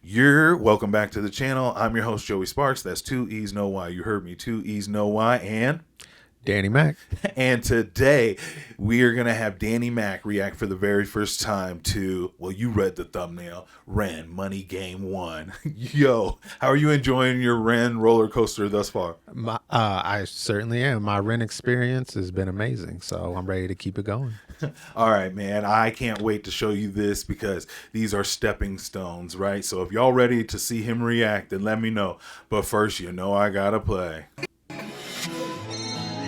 You're welcome back to the channel. I'm your host, Joey Sparks. That's two E's, no Y. You heard me, two E's, no Y. Danny Mack. And today we are going to have Danny Mack react for the very first time to, well, you read the thumbnail, Ren Money Game 1. Yo, how are you enjoying your Ren roller coaster thus far? I certainly am. My Ren experience has been amazing, so I'm ready to keep it going. All right, man. I can't wait to show you this because these are stepping stones, right? So if y'all ready to see him react, then let me know. But first, you know I gotta play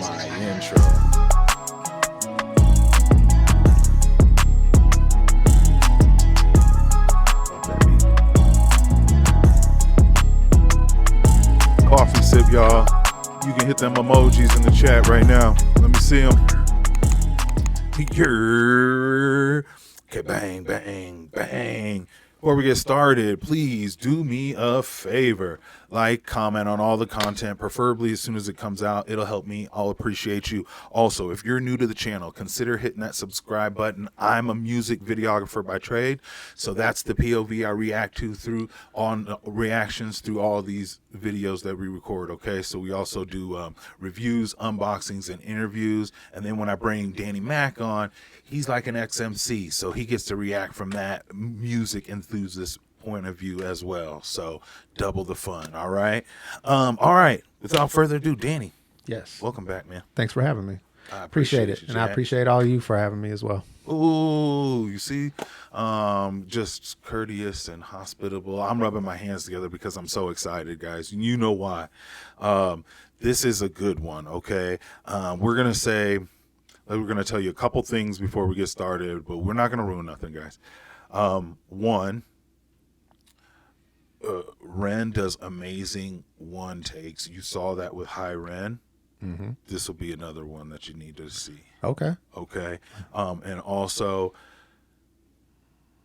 my intro. Coffee sip, y'all. You can hit them emojis in the chat right now. Let me see them. Okay, bang, bang, bang. Before we get started, please do me a favor. Like, comment on all the content, preferably as soon as it comes out. It'll help me. I'll appreciate you. Also, if you're new to the channel, consider hitting that subscribe button. I'm a music videographer by trade, so that's the POV I react to through on reactions through all these videos that we record, okay? So we also do reviews, unboxings, and interviews. And then when I bring Danny Mack on, he's like an XMC, so he gets to react from that music enthusiast point of view as well. So double the fun. All right. Without further ado, Danny. Yes. Welcome back, man. Thanks for having me. I Appreciate it. And I appreciate all you for having me as well. Ooh, you see, just courteous and hospitable. I'm rubbing my hands together because I'm so excited, guys. You know why. This is a good one. Okay. We're going to tell you a couple things before we get started, but we're not going to ruin nothing, guys. One, Ren does amazing one takes. You saw that with High Ren. Mm-hmm. This will be another one that you need to see. Okay. And also,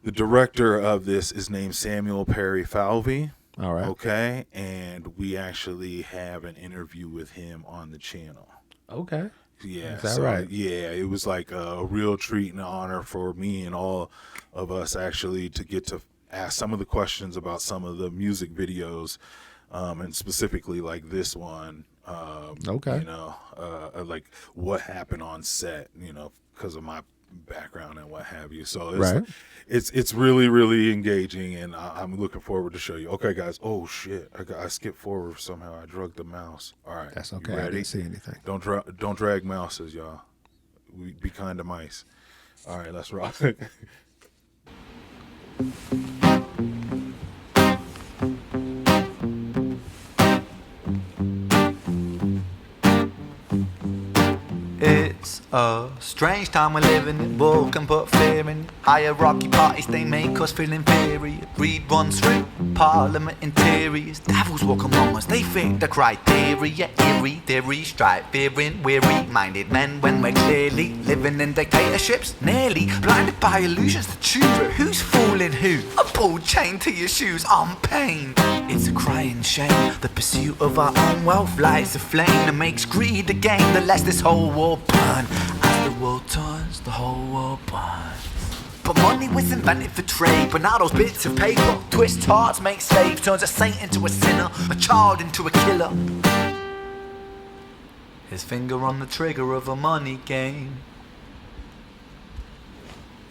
the director of this is named Samuel Perry Falvey. All right. Okay. And we actually have an interview with him on the channel. Okay. Yeah, is that right? Yeah, it was like a real treat and honor for me and all of us actually to get to ask some of the questions about some of the music videos, and specifically like this one. Okay. You know, like what happened on set, you know, because of my background and what have you. So it's really, really engaging, and I'm looking forward to show you. Okay, guys. Oh shit, I skipped forward somehow. I drugged the mouse. All right, that's okay. You ready? I didn't see anything. Don't drag mouses, y'all. We be kind to mice. All right, let's rock. It's a strange time we're living in. Bull can put fear in. Hierarchy parties, they make us feel inferior. Greed runs through parliament interiors. Devils walk among us, they fit the criteria. Eerie theory, strife, fearing, weary-minded men when we're clearly living in dictatorships. Nearly blinded by illusions to choose who's fooling who. A ball chained to your shoes on pain. It's a crying shame. The pursuit of our own wealth lights a flame that makes greed a game that lets this whole war burn. As the world turns, the whole world burns. But money was invented for trade, but now those bits of paper twist hearts, make slaves, turns a saint into a sinner, a child into a killer. His finger on the trigger of a money game.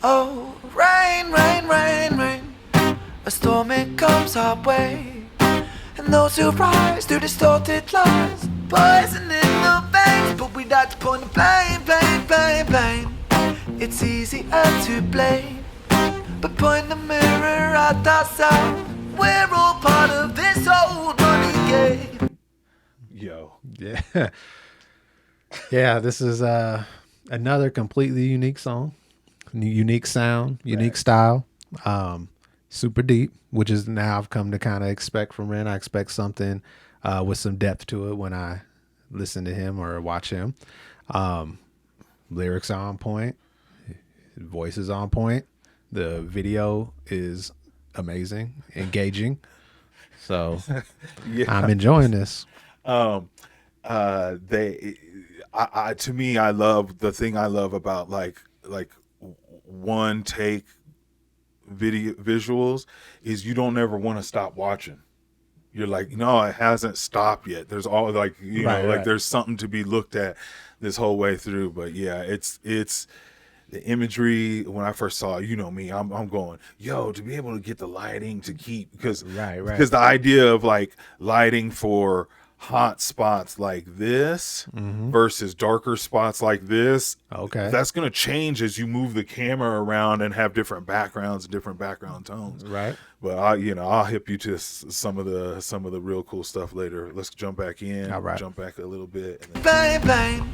Oh, rain, rain, rain, rain. A storm it comes our way, and those who rise through distorted lies, poison in the veins. But we'd like to point the blame, blame, blame, blame. It's easier to blame, but point the mirror at ourselves. We're all part of this old money game. Yo. Yeah. Yeah, this is another completely unique song. Unique sound, unique style. Super deep, which is now I've come to kind of expect from Ren. I expect something with some depth to it when I listen to him or watch him. Lyrics are on point. Voice is on point. The video is amazing, engaging. So yeah. I'm enjoying this. To me, I love the thing I love about like one take visuals is you don't ever want to stop watching. You're like, no, it hasn't stopped yet. There's all like, you know, like there's something to be looked at this whole way through. But yeah, it's the imagery. When I first saw it, you know me, I'm going, yo, to be able to get the lighting to keep, because the idea of like lighting for hot spots like this versus darker spots like this, that's going to change as you move the camera around and have different backgrounds and different background tones, but I'll hip you to some of the real cool stuff later. Let's jump back in. Jump back a little bit and then... blame,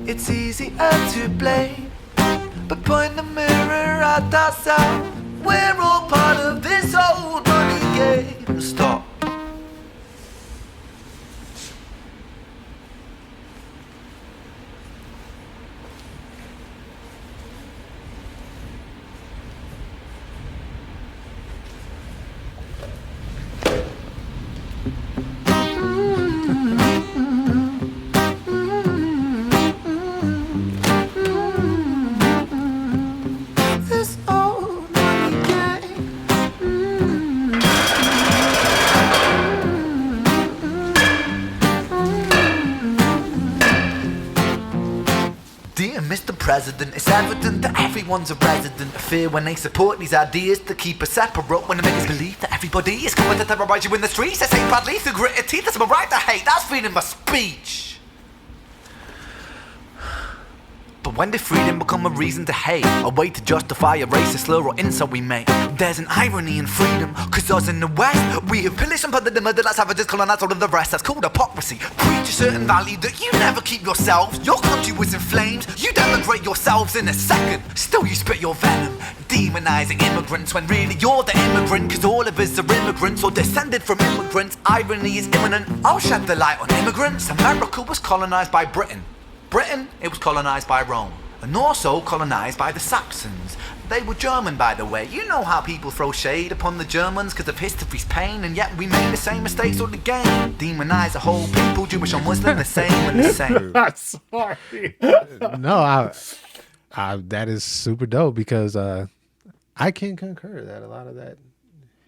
it's easier to blame, but point the mirror at ourselves. We're all part of this old money game. Stop. Mr. President, it's evident that everyone's a resident of fear when they support these ideas to keep us separate, when they make us believe that everybody is coming to terrorize you in the streets. They say badly through gritted teeth, that's my right to hate, that's freedom of speech. But when did freedom become a reason to hate? A way to justify a racist slur or insult we make? There's an irony in freedom, cause us in the West, we have pillaged and plundered the murder like savages, colonized all of the rest. That's called hypocrisy. Preach a certain value that you never keep yourselves. Your country was in flames, you denigrate yourselves in a second. Still you spit your venom, demonizing immigrants when really you're the immigrant, cause all of us are immigrants or descended from immigrants. Irony is imminent, I'll shed the light on immigrants. America was colonized by Britain. Britain, it was colonized by Rome, and also colonized by the Saxons. They were German, by the way. You know how people throw shade upon the Germans because of history's pain, and yet we made the same mistakes all again. Demonize a whole people, Jewish or Muslim, the same and the same. Sorry. No, I that is super dope, because I can concur that a lot of that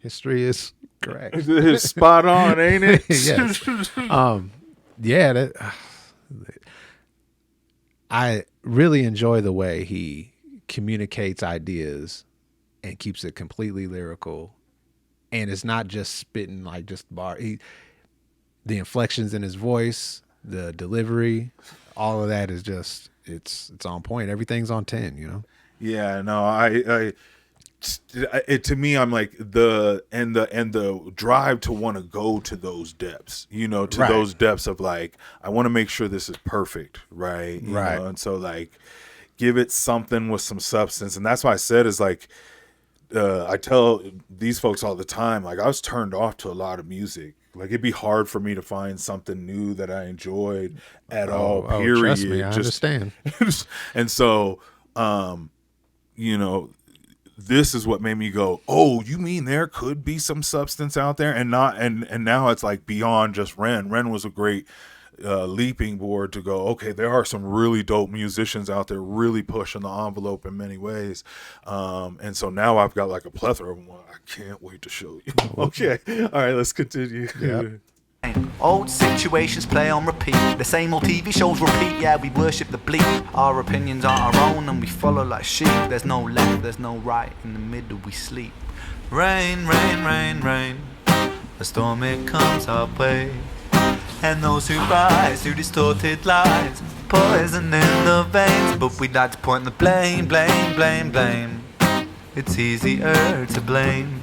history is correct. It's spot on, ain't it? Yes. Yeah, I really enjoy the way he communicates ideas and keeps it completely lyrical, and it's not just spitting like just bar. The inflections in his voice, the delivery, all of that is just it's on point. Everything's on 10, you know. Yeah, no, to me, I'm like the drive to want to go to those depths, you know, to those depths of like, I want to make sure this is perfect, right? You know? And so like, give it something with some substance, and that's why I said is like, I tell these folks all the time, like I was turned off to a lot of music. Like it'd be hard for me to find something new that I enjoyed at all. Period. Trust me, I understand. And so, you know. This is what made me go, oh, you mean there could be some substance out there, and not and now it's like beyond just Ren. Ren was a great leaping board to go, okay, there are some really dope musicians out there really pushing the envelope in many ways. And so now I've got like a plethora of them. I can't wait to show you. Okay. All right, let's continue. Yep. Old situations play on repeat. The same old TV shows repeat. Yeah, we worship the bleak. Our opinions are our own and we follow like sheep. There's no left, there's no right. In the middle we sleep. Rain, rain, rain, rain. A storm, it comes our way. And those who rise through distorted lies, poison in the veins. But we'd like to point the blame, blame, blame, blame. It's easier to blame,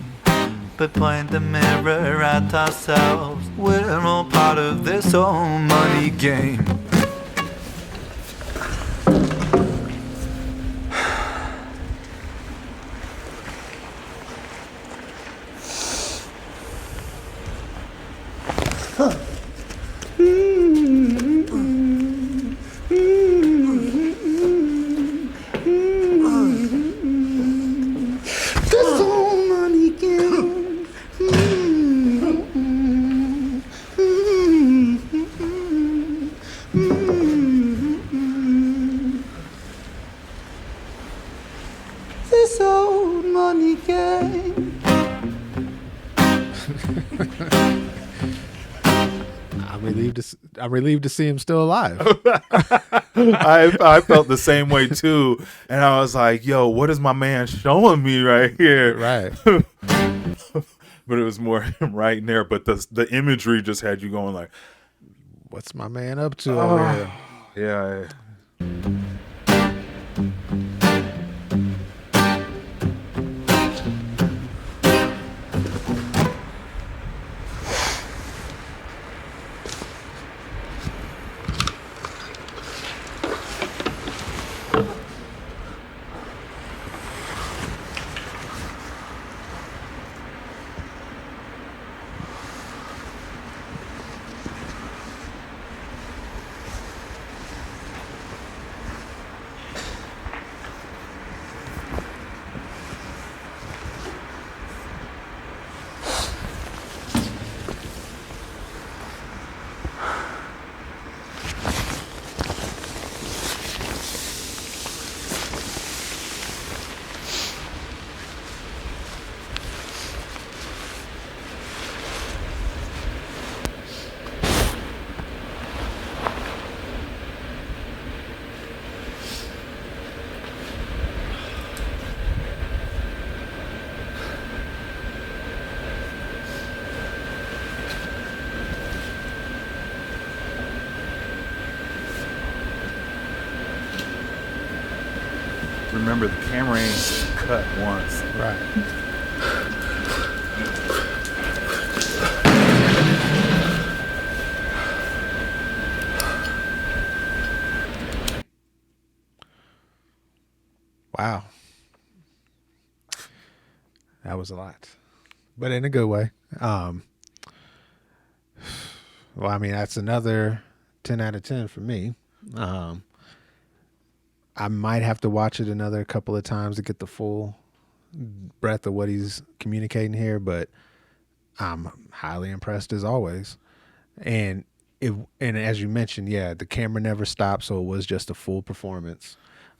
but point the mirror at ourselves. We're all part of this whole money game. This old money game. I'm relieved to see him still alive. I felt the same way too, and I was like, "Yo, what is my man showing me right here?" Right. But it was more him right in there. But the imagery just had you going like, What's my man up to over here? "Yeah." Remember, the camera ain't cut once. Right. Wow. That was a lot, but in a good way. Well, I mean, that's another 10 out of 10 for me. I might have to watch it another couple of times to get the full breadth of what he's communicating here, but I'm highly impressed as always. And and as you mentioned, yeah, the camera never stopped, so it was just a full performance.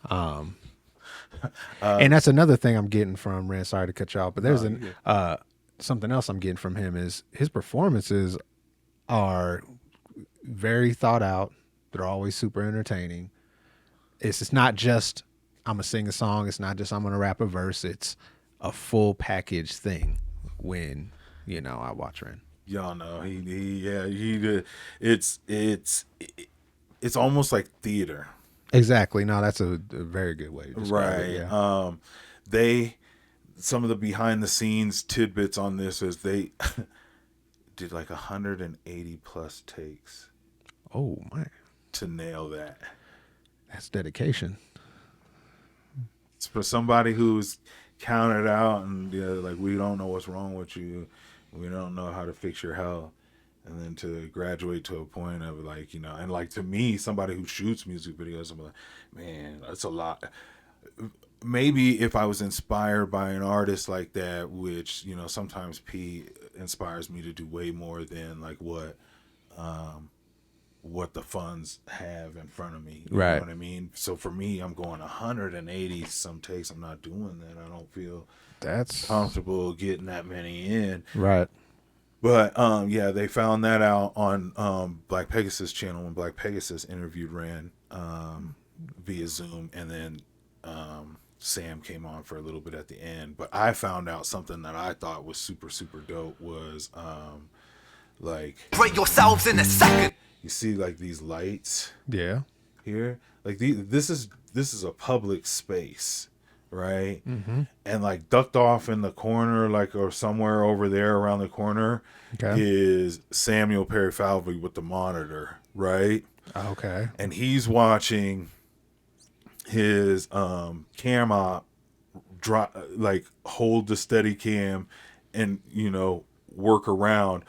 And that's another thing I'm getting from Ren. Sorry to cut you off, but there's something else I'm getting from him is his performances are very thought out. They're always super entertaining. It's not just I'm gonna sing a song. It's not just I'm gonna rap a verse. It's a full package thing. When I watch Ren. Y'all know it's almost like theater. Exactly. No, that's a very good way to describe Right. it. Yeah. Some of the behind the scenes tidbits on this is they did like 180 plus takes Oh my, to nail that. that's dedication. It's for somebody who's counted out and like, we don't know what's wrong with you, we don't know how to fix your health, and then to graduate to a point of like, and like, to me, somebody who shoots music videos, I'm like, man, that's a lot. Maybe if I was inspired by an artist like that, which sometimes P inspires me to do way more than like what the funds have in front of me. You Right. know what I mean? So for me, I'm going 180 some takes. I'm not doing that. I don't feel That's comfortable getting that many in. right. But yeah, they found that out on Black Pegasus channel when Black Pegasus interviewed Ren via Zoom, and then Sam came on for a little bit at the end. But I found out something that I thought was super, super dope was like, Break yourselves in a second. you see like these lights Yeah. here, like this is a public space, right? Mm-hmm. And like ducked off in the corner, like, or somewhere over there around the corner, Okay. is Samuel Perry Falvey with the monitor, right? Okay. And he's watching his cam op drop, like hold the steady cam and work around.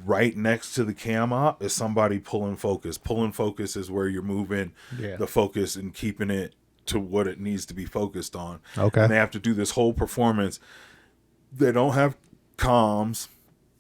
Right next to the cam op is somebody pulling focus. Pulling focus is where you're moving the focus and keeping it to what it needs to be focused on. Okay. And they have to do this whole performance. They don't have comms.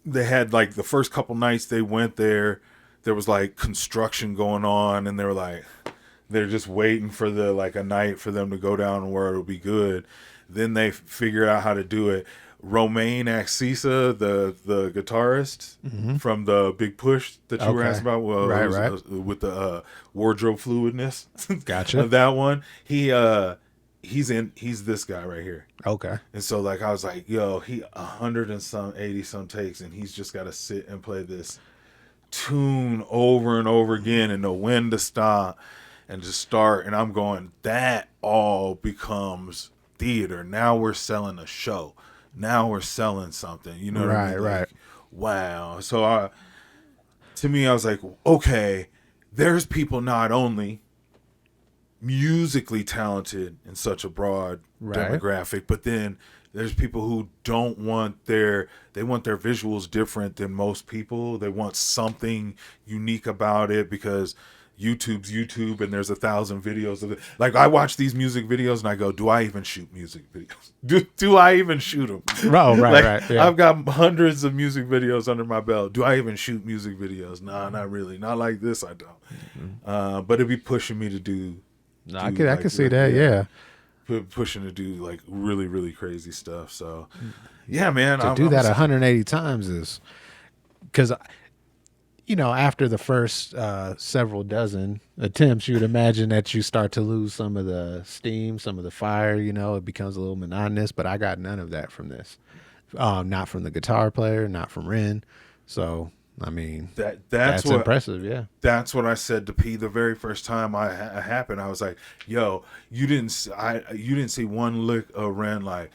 They had like the first couple nights they went there was like construction going on, and they're just waiting for a night for them to go down where it'll be good. Then they figure out how to do it. Romaine Axisa, the guitarist from the Big Push that you were Okay. asking about, well, Right, it was, right. with the wardrobe fluidness. Gotcha. Of that one, he's this guy right here. Okay. And so like I was like, yo, he 80 some takes, and he's just got to sit and play this tune over and over again and know when to stop and just start. And I'm going, that all becomes theater. Now we're selling a show. Now we're selling something. You know what I mean? Right. Like, wow. So to me, I was like, okay, there's people not only musically talented in such a broad demographic, but then there's people who want their visuals different than most people. They want something unique about it because YouTube's YouTube and there's 1,000 videos of it. Like I watch these music videos and I go, do I even shoot music videos? Do I even shoot them? Oh, right, Like, right. Yeah. I've got hundreds of music videos under my belt. Do I even shoot music videos? Nah, not really. Not like this, I don't. But it'd be pushing me to do. No, I can see that. Yeah. Pushing to do like really, really crazy stuff. So, yeah, man. To do that 180 times is because, after the first several dozen attempts, you would imagine that you start to lose some of the steam, some of the fire. It becomes a little monotonous. But I got none of that from this. Not from the guitar player, not from Ren. So, I mean, that's what, impressive. Yeah, that's what I said to P the very first time it happened. I was like, "Yo, you didn't see one lick of Ren like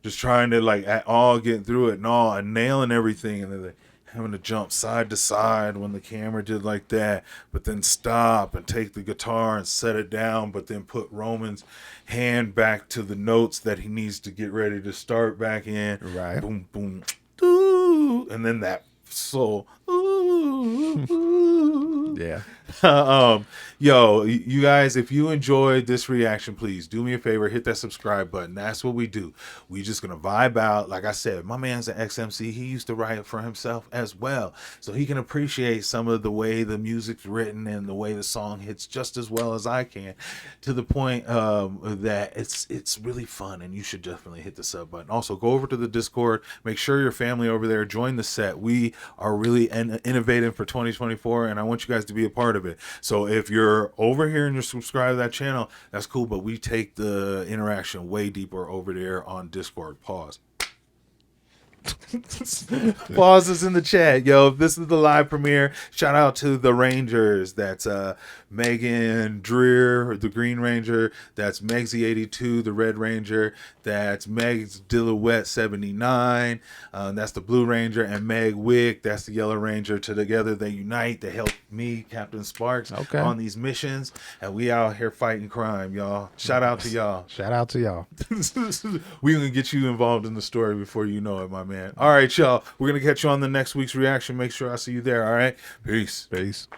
just trying to like at all getting through it and all and nailing everything, and then like, having to jump side to side when the camera did like that, but then stop and take the guitar and set it down, but then put Roman's hand back to the notes that he needs to get ready to start back in. Right. Boom, boom, doo, and then that." So, yeah. Yo, you guys, if you enjoyed this reaction, please do me a favor, hit that subscribe button. That's what we do. We just gonna vibe out. Like I said, my man's an XMC. He used to write for himself as well, so he can appreciate some of the way the music's written and the way the song hits just as well as I can, to the point that it's really fun, and you should definitely hit the sub button. Also, go over to the Discord. Make sure your family over there join the set. We are really innovative for 2024, and I want you guys to be a part of it. So if you're over here and you're subscribed to that channel, that's cool, but we take the interaction way deeper over there on Discord. Pause. Pause is in the chat. Yo, this is the live premiere. Shout out to the Rangers. That's Megan Dreer, the Green Ranger. That's Megsy82, the Red Ranger. That's Meg's Dillouette 79. That's the Blue Ranger. And Meg Wick, that's the Yellow Ranger. Together they unite to help me, Captain Sparks, on these missions. And we out here fighting crime, y'all. Shout out to y'all. Shout out to y'all. We're going to get you involved in the story before you know it, my man. All right, y'all. We're going to catch you on the next week's reaction. Make sure I see you there, all right? Peace. Peace.